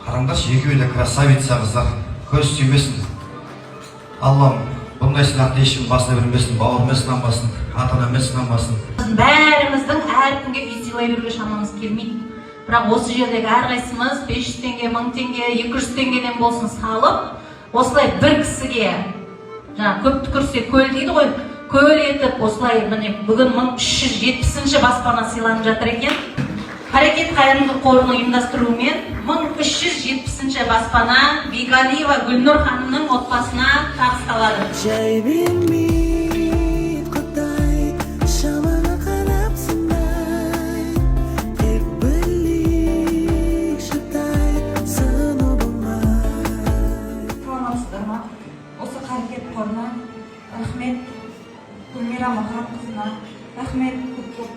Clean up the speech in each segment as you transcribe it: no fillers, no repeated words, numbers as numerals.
Қараңдаршы, екеуі де красавица қыздар. Көз түймесін. Аллам бұндай сынақты ешкім басына бермесін, бауырымен сынанбасын, ата-анамен сынанбасын. Бәріміздің әркімге үй сыйлай беруге шамамыз келмейді. Бірақ осы жердегі әрқайсымыз 500 теңге, 1000 теңге, 200 теңгеден болсын салып, осылай бір кісіге, көп түкірсе көл дейді ғой, көл етіп, осылай бүгін 1370-ші баспана сыйланып жатыр екен. Қарекет қайырымдылық қорының ұйымдастыруымен 1370-ші баспана Бегалиева Гүлнұр ханымның отбасына табысталады. Жай бермейді Құдай, шамаңа қарап сынай, тек білейік шыдай, сыну болмай. Саламатсыздар ма? Осы қарекет қорына рахмет, Гүлмира Маханқызына рахмет көп.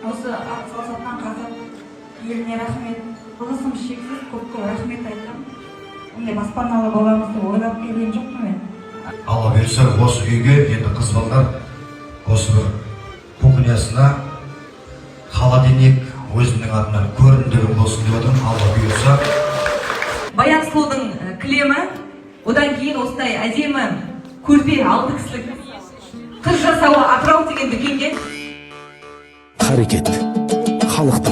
Осы атсалысатқан қазақ еліне рахмет, алғысым шексіз, көп рахмет айтам. Ондай баспаналы боламызды ойлап келген жоқпын мен. Алла берсе осы үйге енді қыз балдар осы бір кухнясына холодильник өзінің атынан көрімдігім болсын деп отырмын. Алла бұйырса. Баян сұлудың кілемі, одан кейін осындай әдемі көрпе 6 кісілік қыз жасауы Атырау деген дүкенге. Қарекет, халықтың